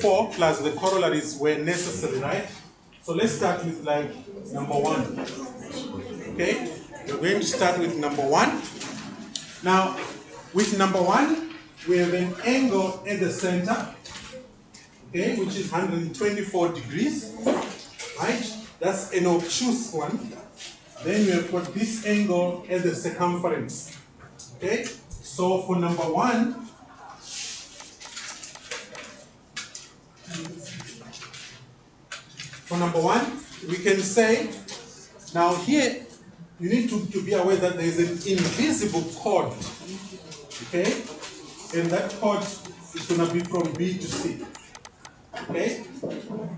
4 plus the corollaries where necessary, right? So let's start with like number 1. Okay, we're going to start with number 1. Now, with number 1, we have an angle at the center, okay, which is 124 degrees, right? That's an obtuse one. Then we have got this angle at the circumference, okay? So for number 1, we can say, now here, you need to be aware that there is an invisible chord, okay? And that chord is going to be from B to C, okay?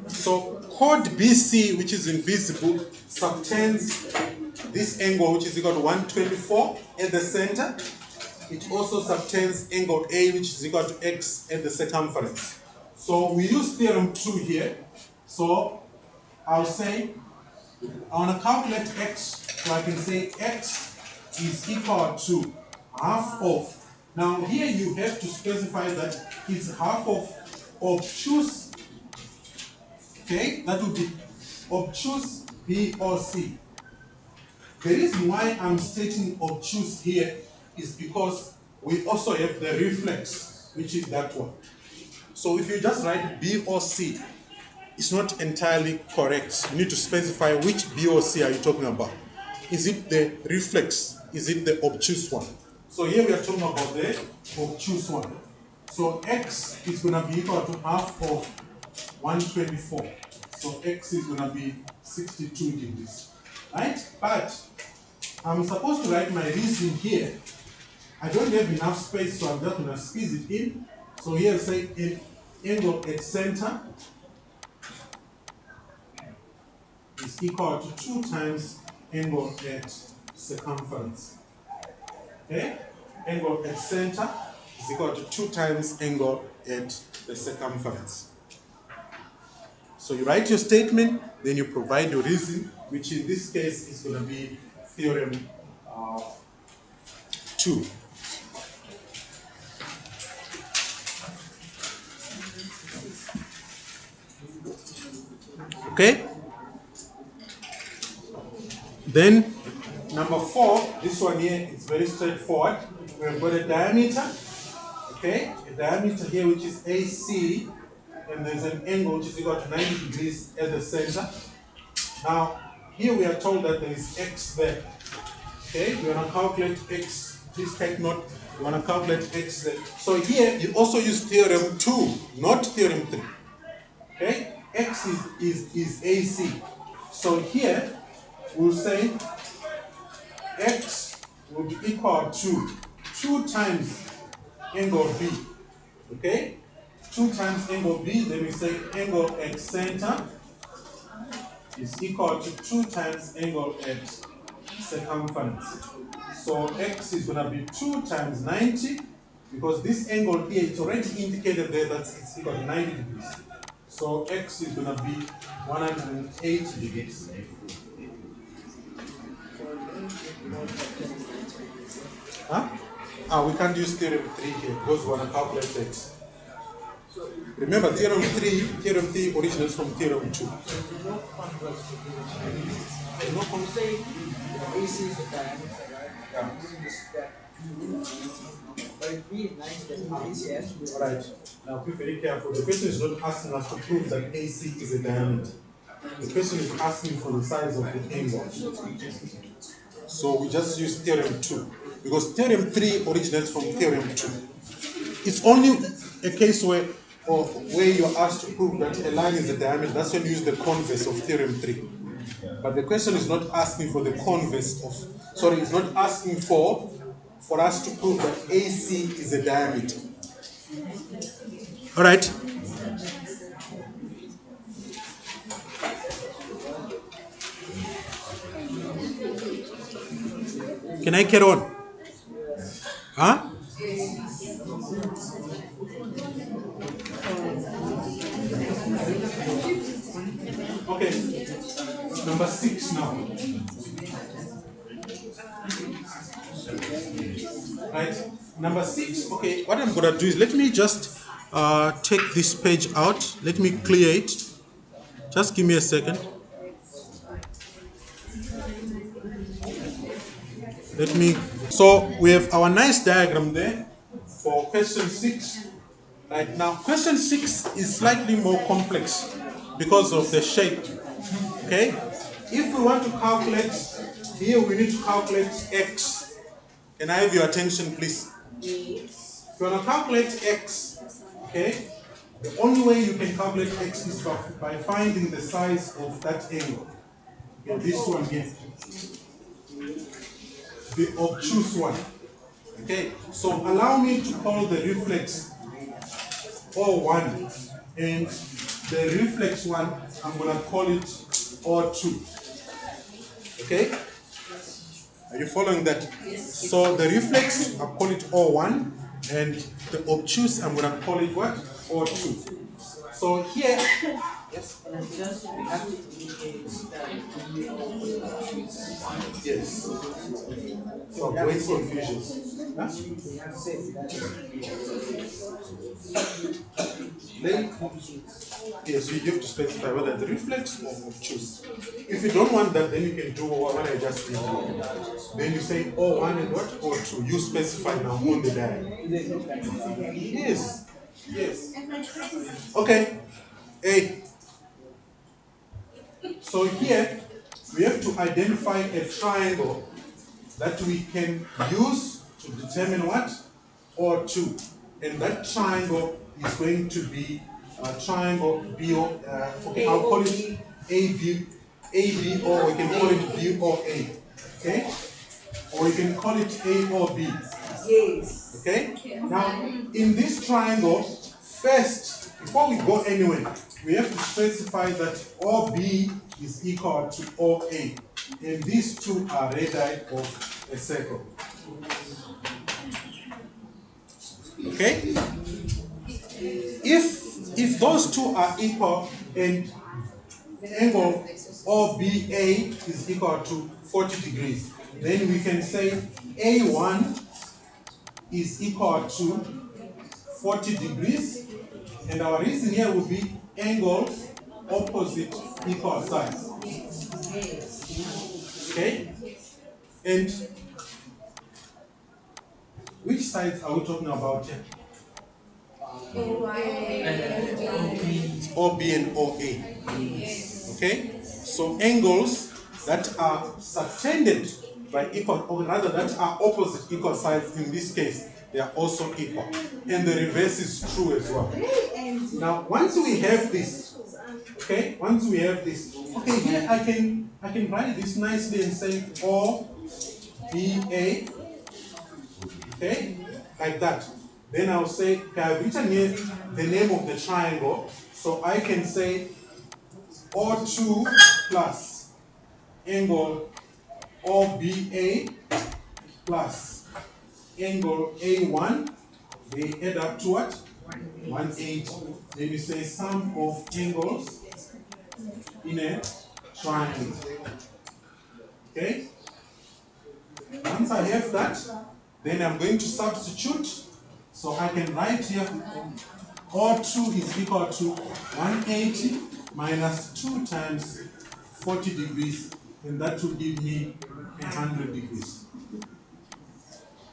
So chord BC, which is invisible, subtends this angle, which is equal to 124 at the center. It also subtends angle A, which is equal to X at the circumference. So we use theorem 2 here. So I'll say, I want to calculate X, so I can say X is equal to half of. Now here you have to specify that it's half of obtuse, okay? That would be obtuse B or C. The reason why I'm stating obtuse here is because we also have the reflex, which is that one. So if you just write B or C, it's not entirely correct. You need to specify which B or C are you talking about. Is it the reflex? Is it the obtuse one? So here we are talking about the obtuse one. So X is going to be equal to half of 124. So X is going to be 62 degrees. Right? But I'm supposed to write my reason here. I don't have enough space, so I'm just going to squeeze it in. So here I say an angle at center is equal to 2 times angle at circumference. Okay? Angle at center is equal to 2 times angle at the circumference. So you write your statement, then you provide your reason, which in this case is going to be theorem 2. Okay? Then, number 4, this one here is very straightforward. We've got a diameter, okay? A diameter here which is AC, and there's an angle which is equal to 90 degrees at the center. Now, here we are told that there is X there. Okay, we want to calculate X. Please take note, we want to calculate X there. So here, you also use theorem 2, not theorem 3. Okay, X is AC. So here, we'll say X will be equal to 2 times angle B. Okay, 2 times angle B, then we say angle at center is equal to 2 times angle at circumference. So X is going to be 2 times 90, because this angle here, it's already indicated there that it's equal to 90 degrees. So X is going to be 180 degrees. Huh? We can't use theorem 3 here because we want to calculate X. Remember, theorem 3 originates from theorem 2. AC is the diameter, right? Yeah. But it be nice that AC has to be. Alright, now be very careful. The question is not asking us to prove that AC is a diameter. The question is asking for the size of the angle. So we just use theorem 2. Because theorem 3 originates from theorem 2. It's only a case where you're asked to prove that a line is a diameter. That's when you use the converse of theorem 3. But the question is not asking for the converse of, it's not asking for us to prove that AC is a diameter. All right. Can I carry on? Huh? Okay. Number 6 now. Right. Number 6. Okay. What I'm gonna do is let me just take this page out. Let me clear it. Just give me a second. Let me. So we have our nice diagram there for question 6. Right now, question 6 is slightly more complex because of the shape. Okay? If we want to calculate, here we need to calculate x. Can I have your attention, please? If you want to calculate x, okay, the only way you can calculate x is by finding the size of that angle. Okay, this one here, the obtuse one. Okay, so allow me to call the reflex O1, and the reflex one, I'm going to call it O2. Okay? Are you following that? So the reflex, I'll call it O1, and the obtuse, I'm going to call it what? O2. So here, yes? Just we have to indicate that Yes. So avoid confusion. Huh? we have said that Yes, you have to specify whether the reflex or obtuse. If you don't want that, then you can do what I just did. Then you say O1 and what? O2. You specify now on the diagram. Yes. Yes. Okay. A. So here we have to identify a triangle that we can use to determine what? O2. And that triangle is going to be a triangle BO, okay, I'll call it AB, or we can call it BOA. Okay? Or we can call it AOB. Yes. Okay? Now, in this triangle, first, before we go anywhere, we have to specify that OB is equal to OA. And these two are radii of a circle. Okay? If those two are equal and the angle OBA is equal to 40 degrees, then we can say A1 is equal to 40 degrees, and our reason here would be angles opposite equal sides. Okay? And which sides are we talking about here? It's OB and OA. Okay? So angles that are subtended by equal, or rather that are opposite equal sides in this case, they are also equal. And the reverse is true as well. Now, once we have this, okay, once we have this, okay, here I can write this nicely and say OBA, okay, like that. Then I'll say, okay, I've written here the name of the triangle, so I can say O2 plus angle OBA plus angle A1, they add up to what? 180. Then you say sum of angles in a triangle. Okay? Once I have that, then I'm going to substitute. So I can write here O2 is equal to 180 minus 2 times 40 degrees, and that will give me 100 degrees.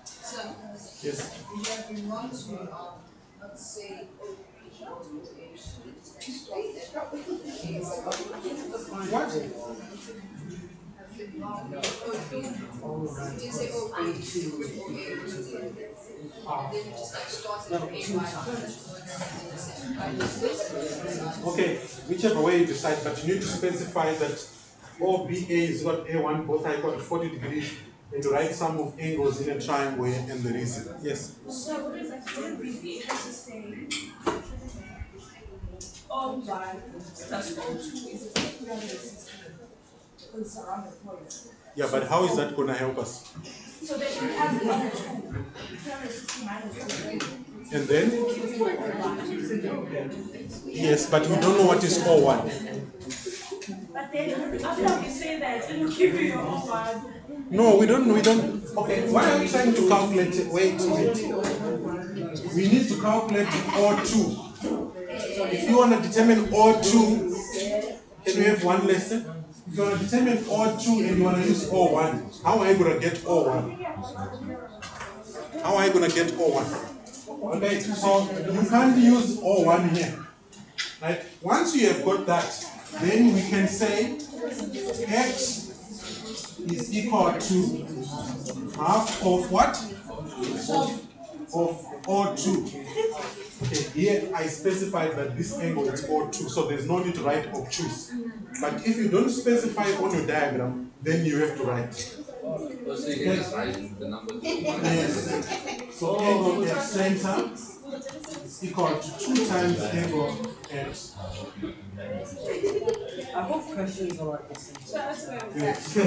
So, Yes? if you want to, let's say, What? you say okay, then you just like started Okay, whichever way you decide, but you need to specify that OBA is what A1, both are equal to 40 degrees, and you write sum of angles in a triangle and the reason. Yes? So what is it? Would it be able to say O1 plus O2 is 360 on the surrounding point? Yeah, but how is that going to help us? So then you have the other two, 360 minus 2. And then? Yes, but we don't know what is O1. But then after we say that, it will give you your O1. No, we don't. Okay, what are we trying to calculate? Wait. we need to calculate the O2. If you want to determine O2, can we have one lesson? If you want to determine O2 and you want to use O1, how are you going to get O1? How are you going to get O1? Okay, so you can't use O1 here. Right? Once you have got that, then we can say X is equal to half of what? Of O2. Okay, here I specified that this angle is O2, so there's no need to write obtuse. But if you don't specify on your diagram, then you have to write. Okay. Yes. So angle at center is equal to 2 times angle at. I hope questions are like this. Yes.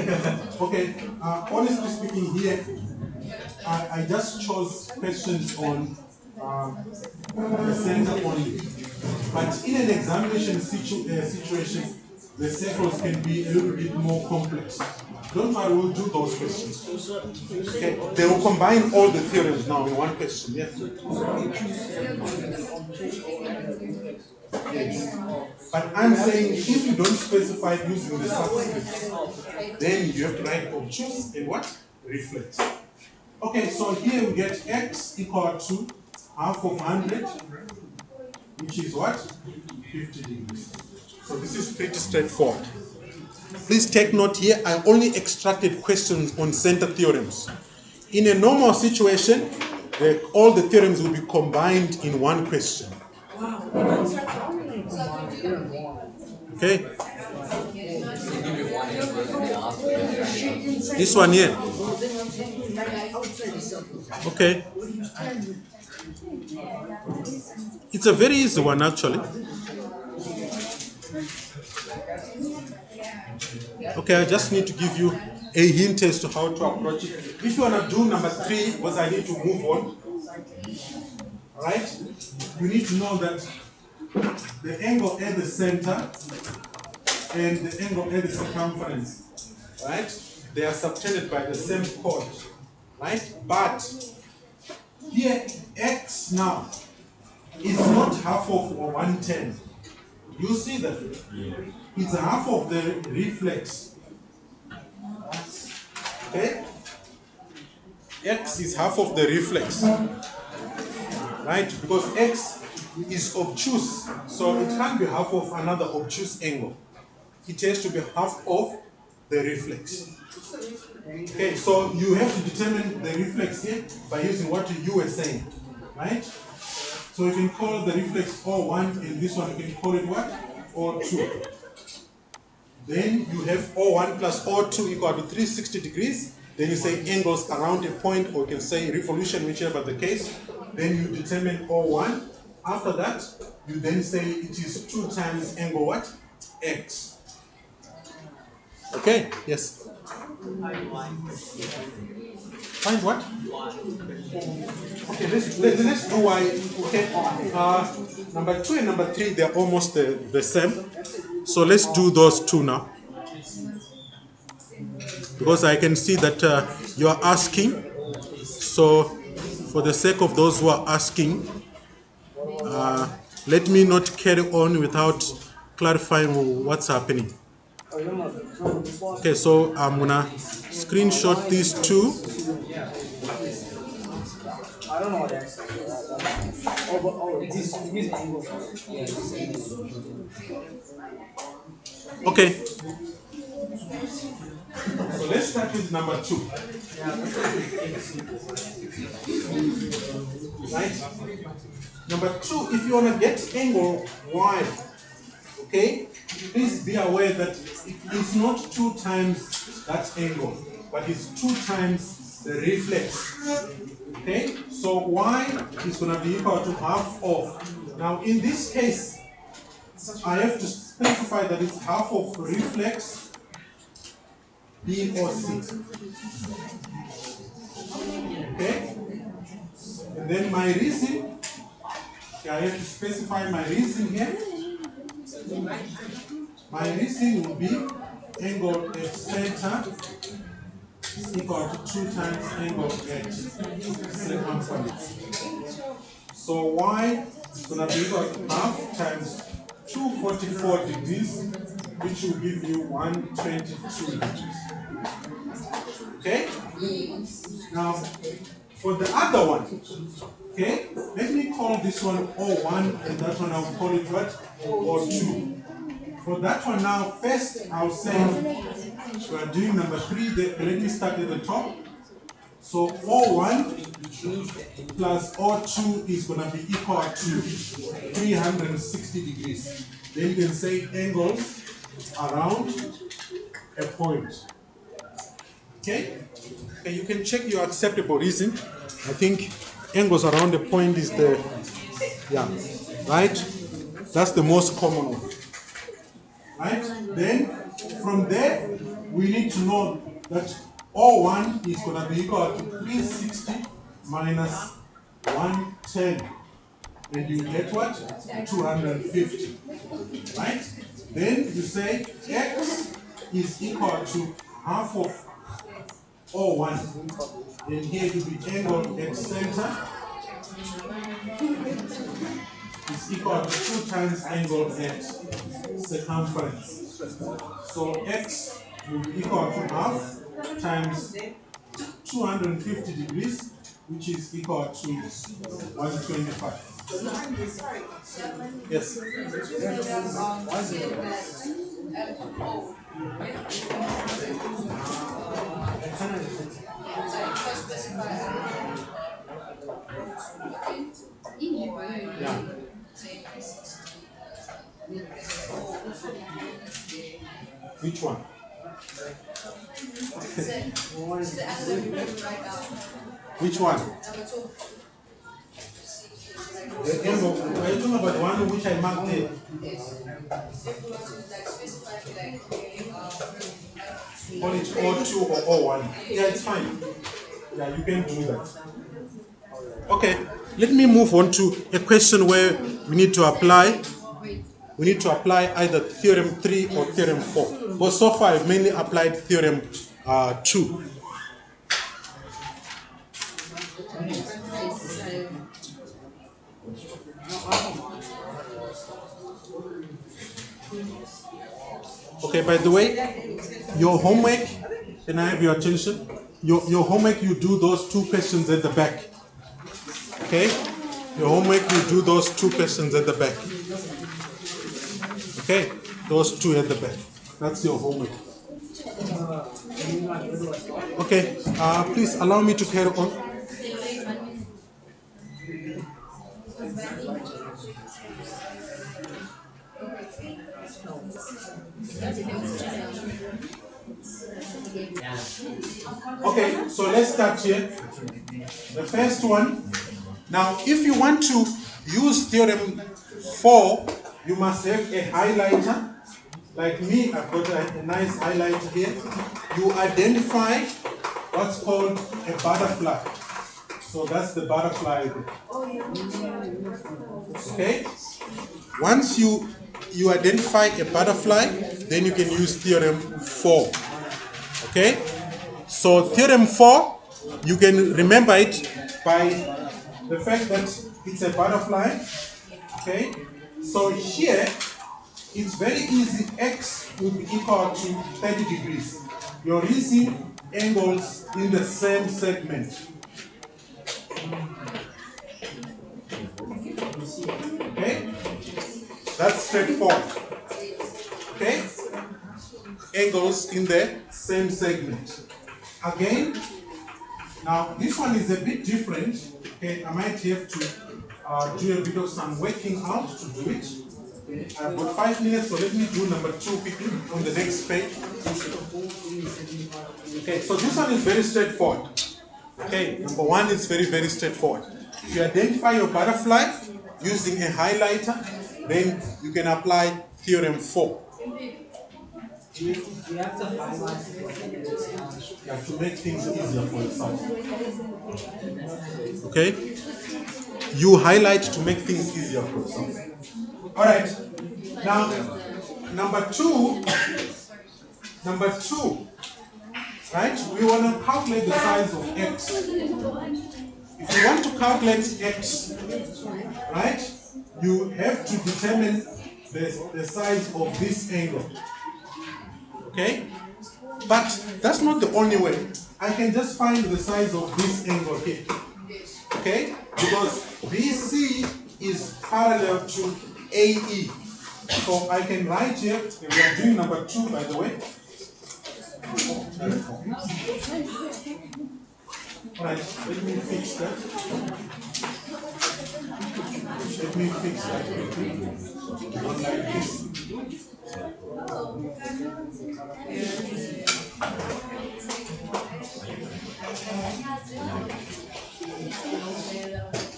Okay. Honestly speaking, here I just chose questions on the center only. But in an examination situation, the circles can be a little bit more complex. Don't worry, we'll do those questions. Okay, they will combine all the theorems now in one question. Yes. Yes. But I'm saying if you don't specify using the subscripts, then you have to write obtuse and what? Reflex. Okay, so here we get x equal to half of 100, which is what? 50 degrees. So this is pretty straightforward. Please take note here, I only extracted questions on center theorems. In a normal situation, all the theorems will be combined in one question. Okay? This one here. Okay. It's a very easy one actually. Okay, I just need to give you a hint as to how to approach it. If you want to do number 3, because I need to move on, right? You need to know that the angle at the center and the angle at the circumference, right? They are subtended by the same chord, right? But here, x now is not half of 110. You see that? It's half of the reflex. Okay? X is half of the reflex. Right? Because x is obtuse. So it can't be half of another obtuse angle. It has to be half of the reflex. Okay, so you have to determine the reflex here by using what you were saying. Right? So you can call the reflex O1 and this one you can call it what? O2. Then you have O1 plus O2 equal to 360 degrees. Then you say angles around a point, or you can say revolution, whichever the case. Then you determine O1. After that, you then say it is 2 times angle what? X. Okay, yes. Find what? Okay, let's do Y. Okay, number 2 and number 3, they're almost the same. So let's do those 2 now. Because I can see that you are asking. So for the sake of those who are asking, let me not carry on without clarifying what's happening. Okay, so I'm gonna screenshot these 2. I don't know what that's. Okay. So let's start with number 2. Right? Number 2, if you want to get angle Y, okay, please be aware that it's not 2 times that angle, but it's 2 times the reflex. Okay, so Y is going to be equal to half of. Now in this case, I have to specify that it's half of reflex BOC. Okay, and then my reason, okay, I have to specify my reason here. My reason will be angle at center equal to 2 times angle at circumference. So y is going to be equal to half times 244 degrees, which will give you 122 degrees. Okay? Now, for the other one, okay, let me call this one O1 and that one I'll call it what? O2. For that one now, first I'll say we are doing number 3. Let me start at the top. So O1 plus O2 is going to be equal to 360 degrees. Then you can say angles around a point. Okay? Okay, you can check your acceptable reason. I think angles around a point is the, yeah, right? That's the most common one. Right? Then from there, we need to know that O1 is going to be equal to 360 minus 110. And you get what? 250. Right? Then you say X is equal to half of O1. And here it will be angle at center is equal to 2 times angle at circumference. So X will be equal to half times 250 degrees, which is equal to 125. Yes. Yeah. Which one? Which one? The angle. Are you talking about the one which I marked there? Call it O2 or O1. Yeah, it's fine. Yeah, you can do that. Okay, let me move on to a question where we need to apply. We need to apply either theorem 3 or theorem 4. But so far I've mainly applied theorem 2. Okay, by the way, your homework, can I have your attention? Your homework, you do those 2 questions at the back. Okay? Your homework, you do those 2 questions at the back. Okay? Those 2 at the back. That's your homework. Okay, please allow me to carry on. Okay, so let's start here. The first one. Now, if you want to use theorem 4, you must have a highlighter. Like me, I've got a nice highlighter here. You identify what's called a butterfly. So that's the butterfly. Okay? Once you identify a butterfly, then you can use theorem 4. Okay? So theorem 4, you can remember it by the fact that it's a butterfly. Okay? So here, it's very easy. X will be equal to 30 degrees. You're using angles in the same segment. Okay? That's straightforward. Okay? Angles in the same segment. Again, now this one is a bit different. Okay, I might have to do a bit of some working out to do it. I've got 5 minutes, so let me do number 2 quickly on the next page. Okay, so this one is very straightforward. Okay, number 1 is very, very straightforward. You identify your butterfly using a highlighter, then you can apply theorem 4. You have to highlight You have to make things easier for yourself. Okay? You highlight to make things easier for yourself. Alright. Now, number two, right? We want to calculate the size of x. if you want to calculate x, right, you have to determine the size of this angle. Okay? But that's not the only way. I can just find the size of this angle here. Okay? Because BC is parallel to AE. So I can write here, we are doing number 2 by the way. Alright, let me fix that. Let me fix that quickly. One like this.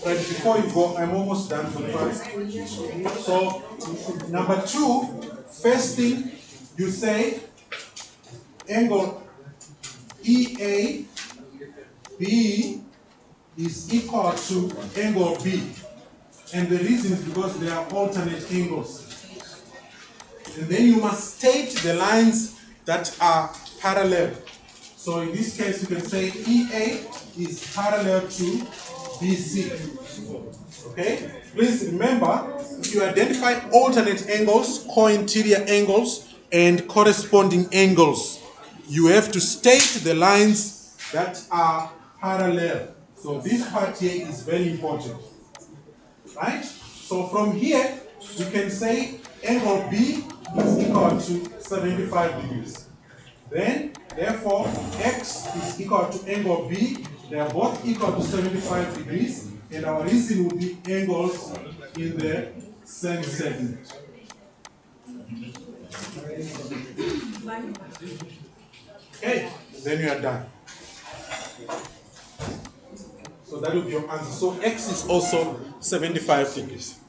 But before you go, I'm almost done for the class. So, number 2, first thing you say, angle EAB is equal to angle B. And the reason is because they are alternate angles. And then you must state the lines that are parallel. So in this case, you can say EA is parallel to BC. Okay? Please remember, if you identify alternate angles, co-interior angles, and corresponding angles, you have to state the lines that are parallel. So this part here is very important. Right? So from here, we can say angle B is equal to 75 degrees. Then, therefore, x is equal to angle B. They are both equal to 75 degrees. And our reason will be angles in the same segment. Okay, then you are done. So that will be your answer. So x is also 75 degrees.